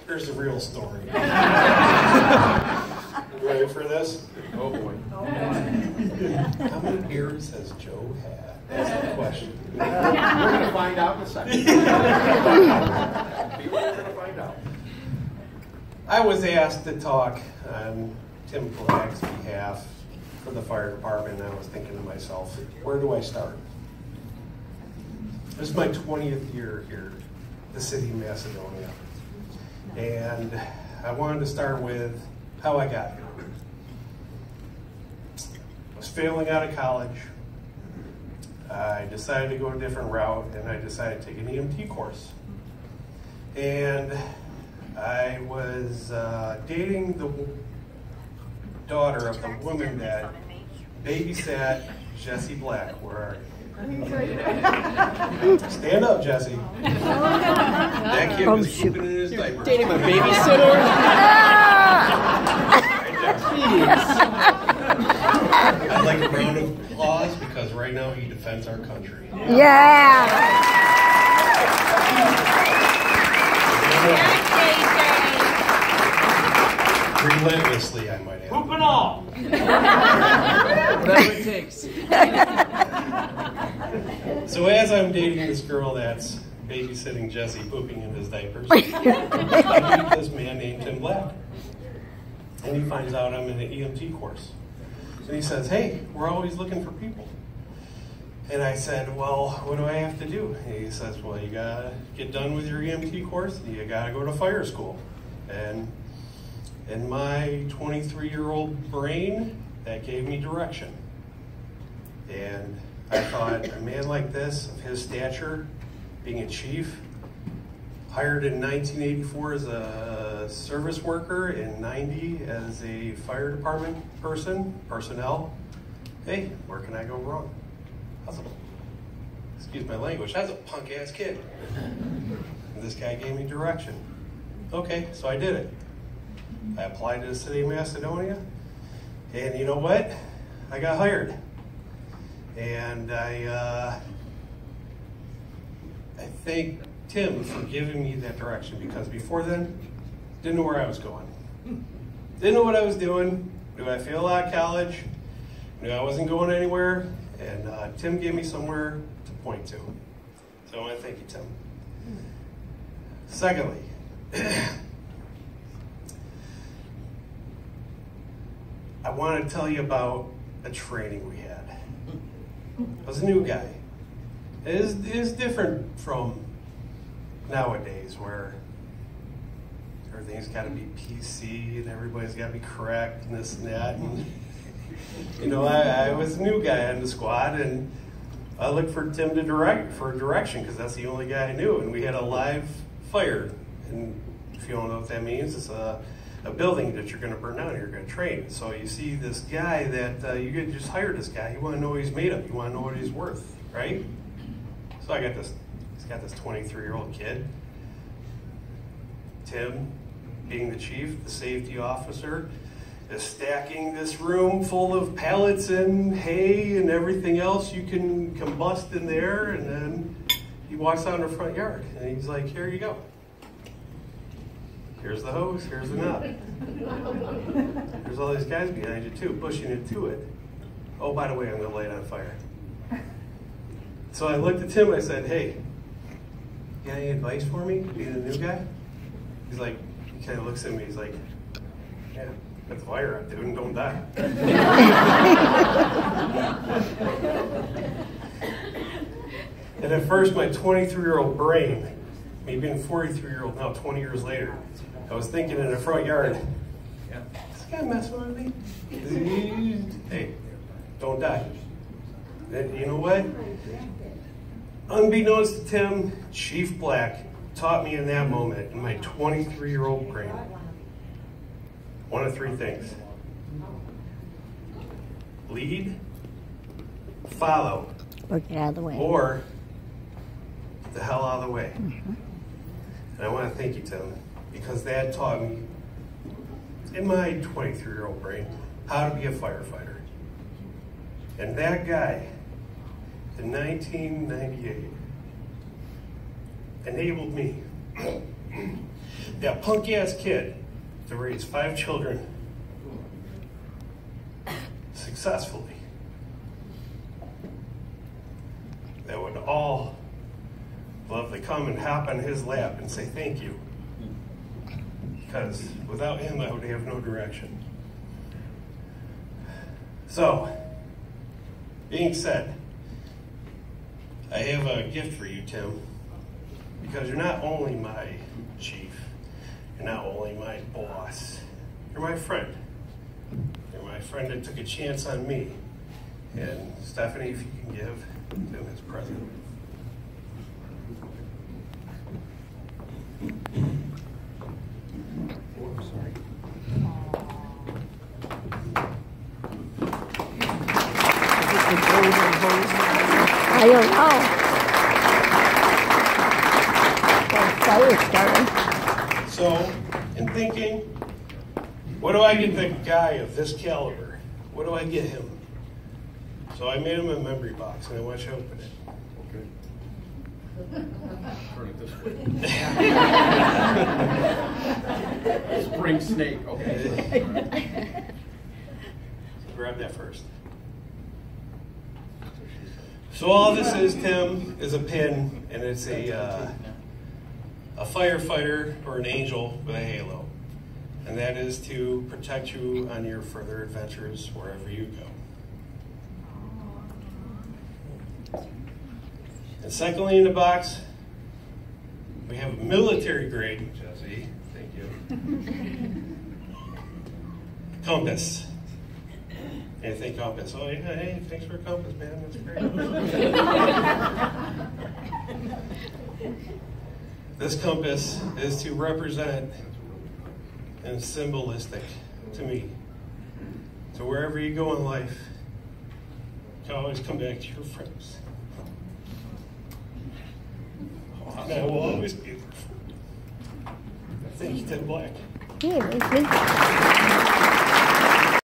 Here's the real story. Ready for this? Oh boy. How many ears has Joe had? That's the question. We're going to find out in a second. We're going to find out. I was asked to talk on Tim Black's behalf for the fire department, and I was thinking to myself, where do I start? This is my 20th year here, the city of Macedonia. And I wanted to start with how I got here. I was failing out of college. I decided to go a different route, and I decided to take an EMT course. And I was dating the daughter of the woman that babysat Jesse Black. Where are you? Stand up, Jesse. That kid was pooping in his diaper. Dating my babysitter? I'd like a round of applause because right now he defends our country. Yeah! Relentlessly, I might add. Poop and all! Whatever it takes. So as I'm dating this girl that's babysitting Jesse pooping in his diapers, I meet this man named Tim Black. And he finds out I'm in an EMT course. And he says, hey, we're always looking for people. And I said, well, what do I have to do? And he says, well, you gotta get done with your EMT course, and you gotta go to fire school. And in my 23-year-old brain, that gave me direction. And I thought, a man like this, of his stature, being a chief, hired in 1984 as a service worker, in 90 as a fire department personnel. Hey, where can I go wrong? Excuse my language, that's a punk-ass kid. And this guy gave me direction. Okay, so I did it. I applied to the city of Macedonia, and you know what? I got hired. And I thank Tim for giving me that direction, because before then, didn't know where I was going. Didn't know what I was doing. Knew I failed out of college. Knew I wasn't going anywhere. And Tim gave me somewhere to point to. So I want to thank you, Tim. Secondly, I want to tell you about a training we had. I was a new guy. It is different from nowadays, where everything's got to be PC and everybody's got to be correct and this and that. And, you know, I was a new guy on the squad, and I looked for Tim to for direction, because that's the only guy I knew. And we had a live fire, and if you don't know what that means, it's a building that you're going to burn down and you're going to train. So you see this guy that you could just hire this guy. You want to know what he's made of. You want to know what he's worth, right? So I got this. He's got this 23-year-old kid. Tim, being the chief, the safety officer, is stacking this room full of pallets and hay and everything else you can combust in there. And then he walks out in the front yard and he's like, here you go. Here's the hose, here's the knob. There's all these guys behind you too, pushing it to it. Oh, by the way, I'm gonna light it on fire. So I looked at Tim and I said, hey, you got any advice for me, being a new guy? He's like, he kind of looks at me, he's like, yeah, put the fire out, dude, and don't die. And at first, my 23-year-old brain, me being 43-year-old now, 20 years later, I was thinking in the front yard, this guy messing with me? Hey, don't die. And you know what? Unbeknownst to Tim, Chief Black taught me in that moment, in my 23-year-old brain, one of three things. Lead, follow, or get out of the way. Or get the hell out of the way. And I want to thank you, Tim, because that taught me, in my 23-year-old brain, how to be a firefighter. And that guy, in 1998, enabled me That punk ass kid to raise 5 children successfully, that would all love to come and hop on his lap and say thank you. Because without him, I would have no direction. So, being said, I have a gift for you, Tim, because you're not only my chief, you're not only my boss, you're my friend. You're my friend that took a chance on me. And Stephanie, if you can give Tim his present. I don't know. That fire started. So, in thinking, what do I get the guy of this caliber? What do I get him? So I made him a memory box, and I want you to open it. Okay. Turn it this way. Spring snake. Okay. So grab that first. So all this is, Tim, is a pin, and it's a firefighter or an angel with a halo. And that is to protect you on your further adventures wherever you go. And secondly in the box, we have a military grade, Jesse, thank you, compass. Anything compass? Oh, yeah, hey, thanks for a compass, man. That's great. This compass is to represent and symbolistic to me. So wherever you go in life, you always come back to your friends. And I will always be there. Thank you, Ted Black. Here,